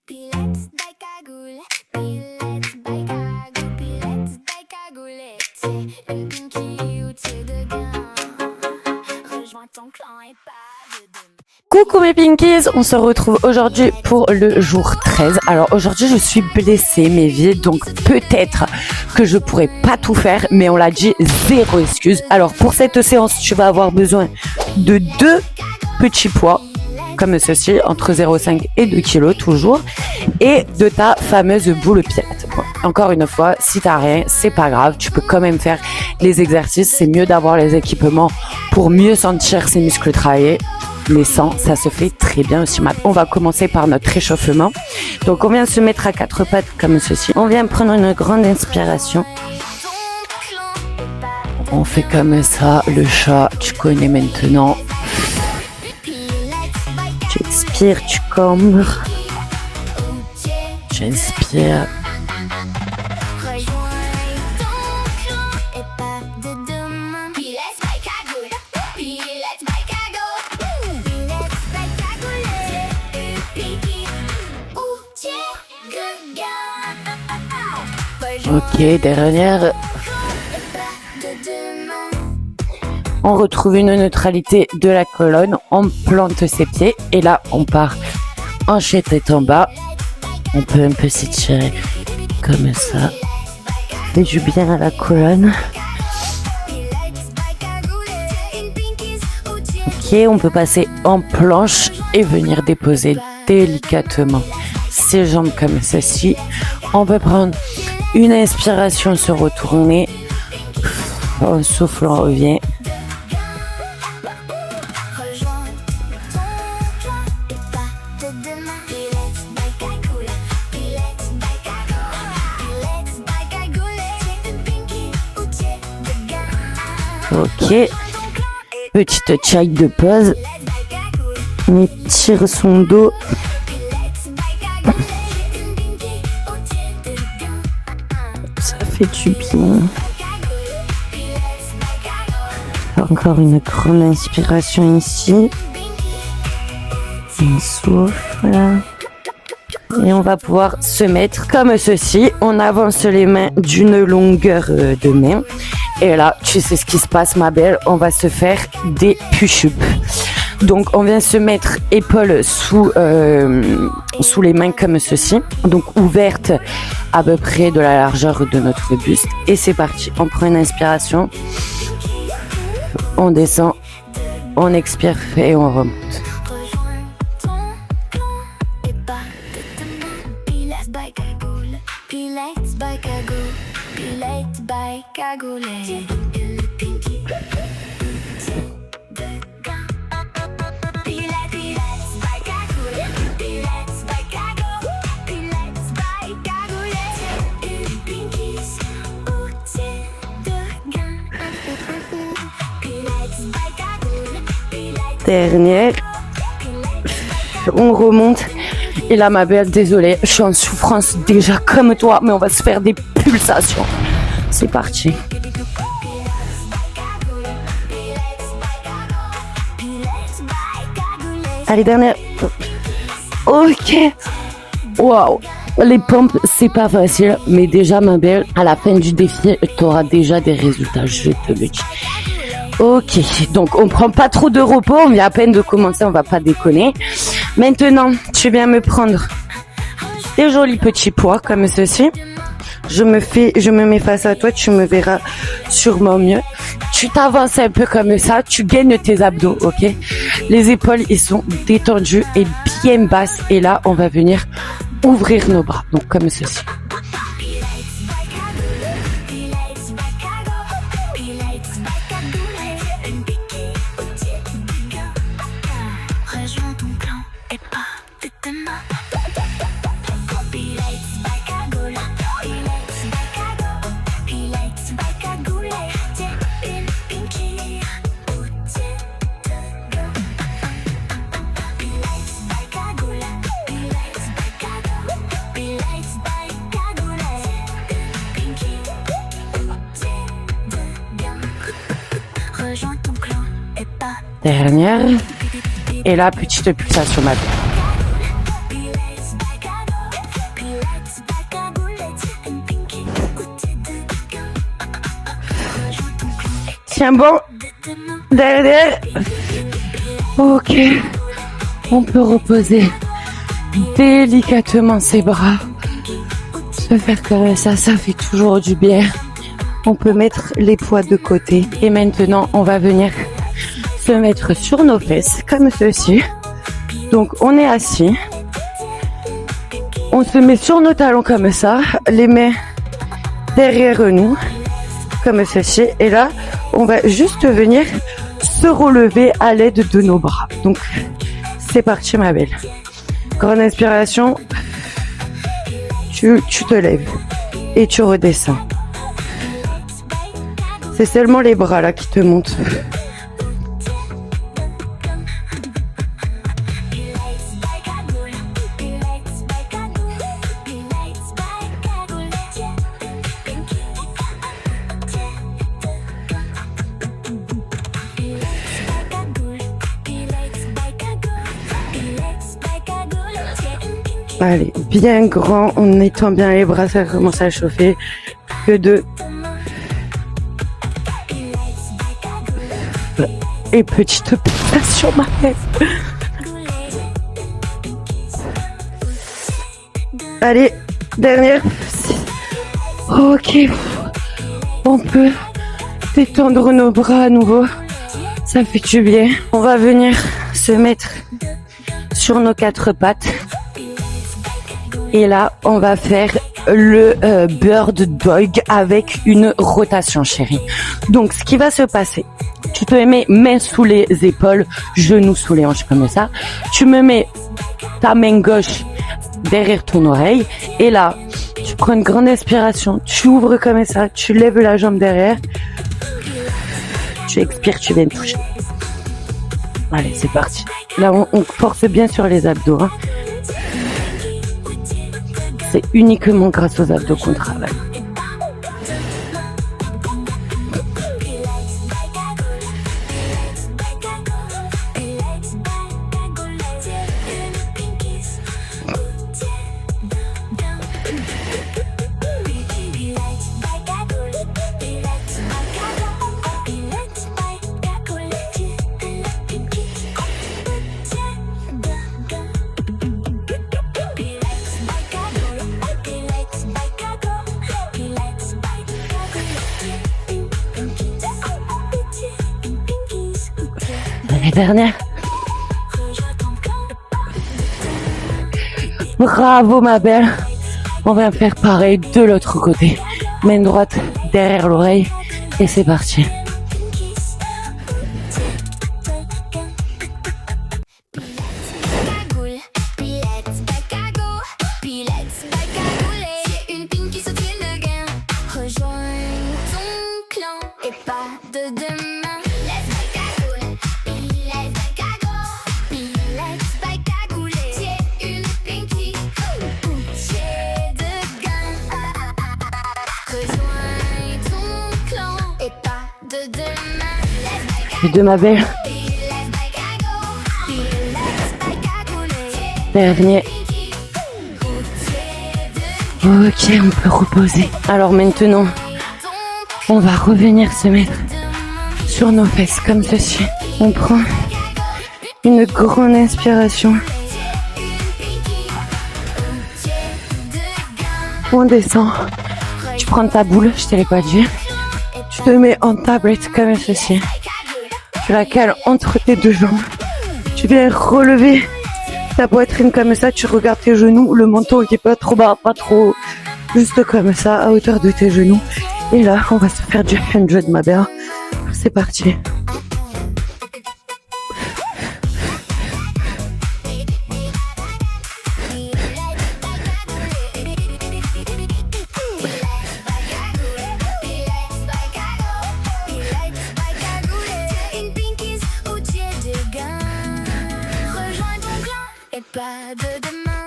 Pilates by Cagoule, Pilates by Cagoule, Pilates by Cagoule. T'es une pinky ou t'es de gain. Rejoins ton clan et pas de demain. Coucou mes pinkies, on se retrouve aujourd'hui pour le jour 13. Alors aujourd'hui je suis blessée mes vies, donc peut-être que je pourrais pas tout faire, mais on l'a dit, zéro excuse. Alors pour cette séance, tu vas avoir besoin de 2 petits poids, comme ceci, entre 0,5 et 2 kg toujours, et de ta fameuse boule Pilates. Bon, encore une fois, si t'as rien, c'est pas grave, tu peux quand même faire les exercices. C'est mieux d'avoir les équipements pour mieux sentir ses muscles travailler. Mais sans, ça se fait très bien aussi. On va commencer par notre échauffement. Donc on vient se mettre à 4 pattes comme ceci. On vient prendre une grande inspiration. On fait comme ça, le chat, tu connais maintenant. Tu expires, tu cambres. Tu inspires. Ok, derrière. On retrouve une neutralité de la colonne, on plante ses pieds et là on part hanche tête en bas. On peut un peu s'étirer comme ça. Fait du bien à la colonne. Ok, on peut passer en planche et venir déposer délicatement ses jambes comme ceci. On peut prendre une inspiration, se retourner. On souffle, on revient. Ok. Petite chai de pause. On étire son dos. Ça fait du bien. Encore une grande inspiration ici. On souffle. Et on va pouvoir se mettre comme ceci. On avance les mains d'une longueur de main. Et là, tu sais ce qui se passe, ma belle. On va se faire des push-ups. Donc, on vient se mettre épaules sous les mains comme ceci. Donc, ouvertes à peu près de la largeur de notre buste. Et c'est parti. On prend une inspiration. On descend. On expire et on remonte. Dernière. On remonte. Et là, ma belle, désolée, je suis en souffrance déjà comme toi, mais on va se faire des pulsations. C'est parti. Allez, dernière. Ok. Waouh. Les pompes, c'est pas facile, mais déjà, ma belle, à la fin du défi, tu auras déjà des résultats, je te le dis. Ok, donc on prend pas trop de repos, on vient à peine de commencer, on va pas déconner. Maintenant, tu viens me prendre des jolis petits poids comme ceci. Je me mets face à toi, tu me verras sûrement mieux. Tu t'avances un peu comme ça, tu gaines tes abdos, ok? Les épaules, ils sont détendues et bien basses. Et là, on va venir ouvrir nos bras, donc comme ceci. Dernière. Et là, petite pulsation, ma belle. Tiens bon. Derrière. Ok. On peut reposer délicatement ses bras. Se faire comme ça fait toujours du bien. On peut mettre les poids de côté. Et maintenant, on va venir se mettre sur nos fesses, comme ceci. Donc, on est assis. On se met sur nos talons comme ça. Les mains derrière nous, comme ceci. Et là, on va juste venir se relever à l'aide de nos bras. Donc, c'est parti, ma belle. Grande inspiration. Tu te lèves et tu redescends. C'est seulement les bras là qui te montent. Allez, bien grand, en étend bien les bras, ça commence à chauffer. Plus que 2. Et petite pulsation, ma tête. Allez, dernière. Ok. On peut détendre nos bras à nouveau. Ça fait du bien. On va venir se mettre sur nos 4 pattes. Et là, on va faire le bird dog avec une rotation, chérie. Donc, ce qui va se passer, tu te mets main sous les épaules, genoux sous les hanches comme ça. Tu me mets ta main gauche derrière ton oreille. Et là, tu prends une grande inspiration, tu ouvres comme ça, tu lèves la jambe derrière. Tu expires, tu viens toucher. Allez, c'est parti. Là, on force bien sur les abdos. Hein. C'est uniquement grâce aux abdos qu'on travaille. La dernière. Bravo ma belle. On va faire pareil de l'autre côté. Main droite derrière l'oreille et c'est parti. De ma belle. Dernier. Ok, on peut reposer. Alors maintenant, on va revenir se mettre sur nos fesses comme ceci. On prend une grande inspiration. On descend. Tu prends ta boule, je te l'ai pas dit. Tu te mets en tablette comme ceci. Tu la cales entre tes deux jambes. Tu viens relever ta poitrine comme ça. Tu regardes tes genoux. Le menton qui est pas trop bas, pas trop haut. Juste comme ça, à hauteur de tes genoux. Et là, on va se faire du 100, ma belle. C'est parti. Pas de demain.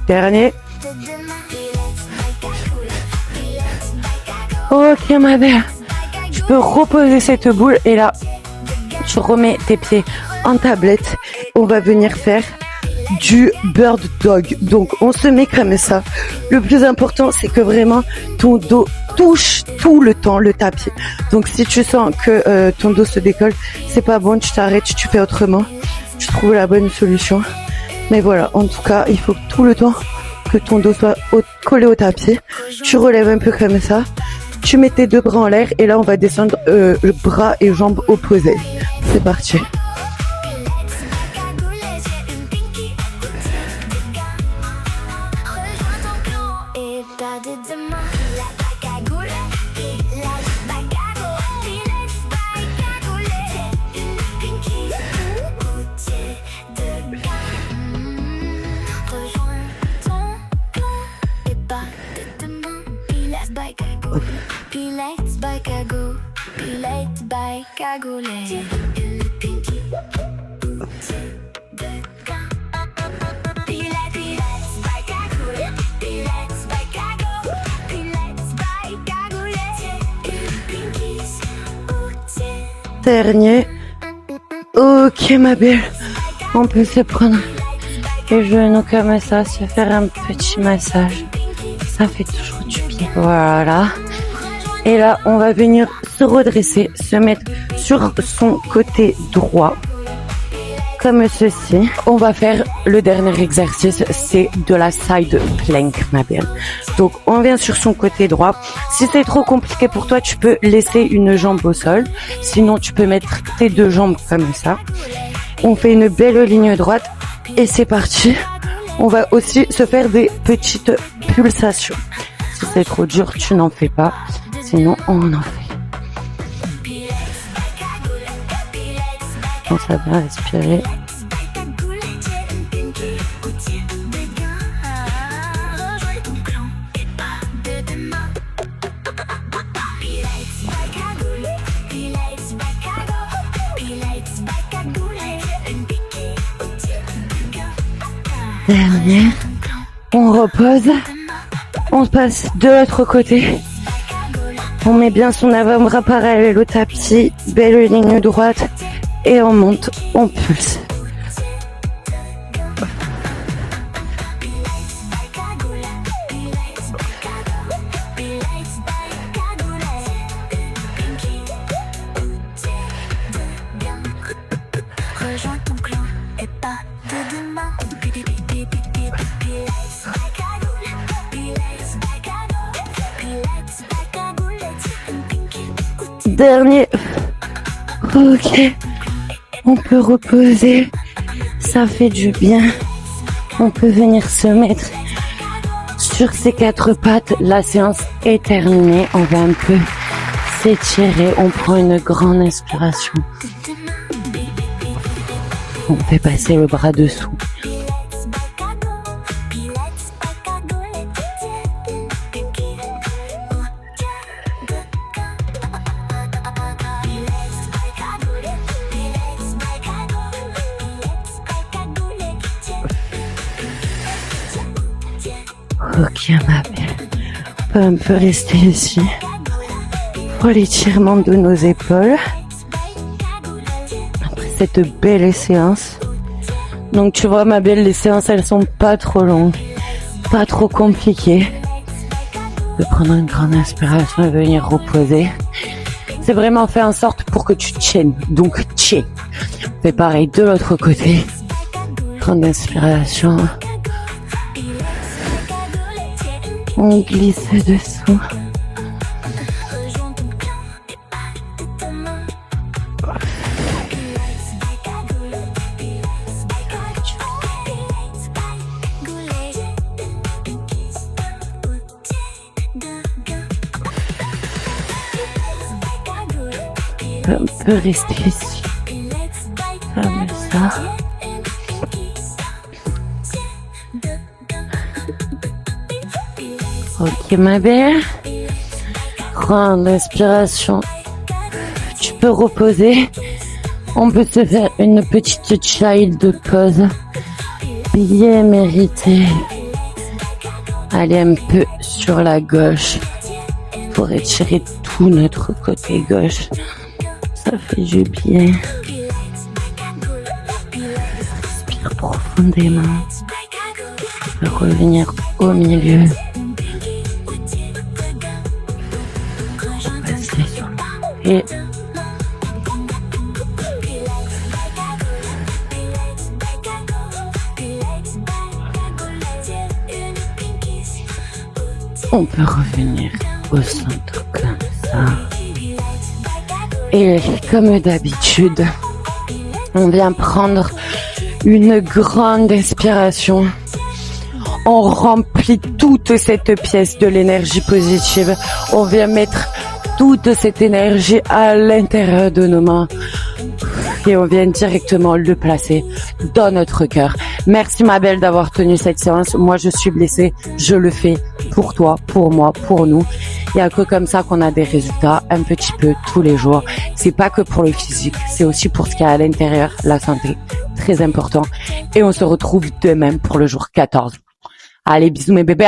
Dernier. Ok ma belle. Tu peux reposer cette boule et là, Tu remets tes pieds en tablette. On va venir faire du bird dog. Donc on se met comme ça. Le plus important, c'est que vraiment ton dos touche tout le temps le tapis. Donc si tu sens que ton dos se décolle, c'est pas bon, tu t'arrêtes, tu fais autrement. Tu trouves la bonne solution. Mais voilà, en tout cas, il faut tout le temps que ton dos soit collé au tapis. Tu relèves un peu comme ça. Tu mets tes deux bras en l'air et là on va descendre bras et jambes opposés. C'est parti. Pilates by Kagou, Pilates by Cagoulé. Dernier. Ok ma belle. On peut se prendre les genoux comme ça, se faire un petit massage. Ça fait toujours du bien. Voilà. Et là, on va venir se redresser, se mettre sur son côté droit, comme ceci. On va faire le dernier exercice, c'est de la side plank, ma belle. Donc, on vient sur son côté droit. Si c'est trop compliqué pour toi, tu peux laisser une jambe au sol. Sinon, tu peux mettre tes deux jambes comme ça. On fait une belle ligne droite et c'est parti. On va aussi se faire des petites pulsations. Si c'est trop dur, tu n'en fais pas. Sinon, on en fait. On va bien respirer. Dernière. On repose. On passe de l'autre côté. On met bien son avant-bras parallèle au tapis, belle ligne droite et on monte, on pulse. Rejoins ton clan et pas de demain. Dernier. Ok. On peut reposer. Ça fait du bien. On peut venir se mettre sur ses quatre pattes. La séance est terminée. On va un peu s'étirer. On prend une grande inspiration. On fait passer le bras dessous. Ok ma belle, on peut un peu rester ici pour l'étirement de nos épaules après cette belle séance. Donc tu vois ma belle, les séances elles sont pas trop longues, pas trop compliquées. De prendre une grande inspiration et venir reposer. C'est vraiment fait en sorte pour que tu tiennes, donc tiens. Fais pareil de l'autre côté, grande inspiration. On glisse dessous. On peut rester ici, comme ça. Ok ma belle, grande inspiration, tu peux reposer, on peut se faire une petite child pause, bien méritée. Allez un peu sur la gauche, pour étirer tout notre côté gauche, ça fait du bien. profondément. Revenir au milieu. Passer sur et on peut revenir au centre comme ça. Et comme d'habitude, on vient prendre une grande inspiration. On remplit toute cette pièce de l'énergie positive. On vient mettre toute cette énergie à l'intérieur de nos mains. Et on vient directement le placer dans notre cœur. Merci ma belle d'avoir tenu cette séance. Moi je suis blessée, je le fais pour toi, pour moi, pour nous. Il n'y a que comme ça qu'on a des résultats un petit peu tous les jours. C'est pas que pour le physique, c'est aussi pour ce qu'il y a à l'intérieur, la santé, très important. Et on se retrouve demain pour le jour 14. Allez, bisous mes bébés.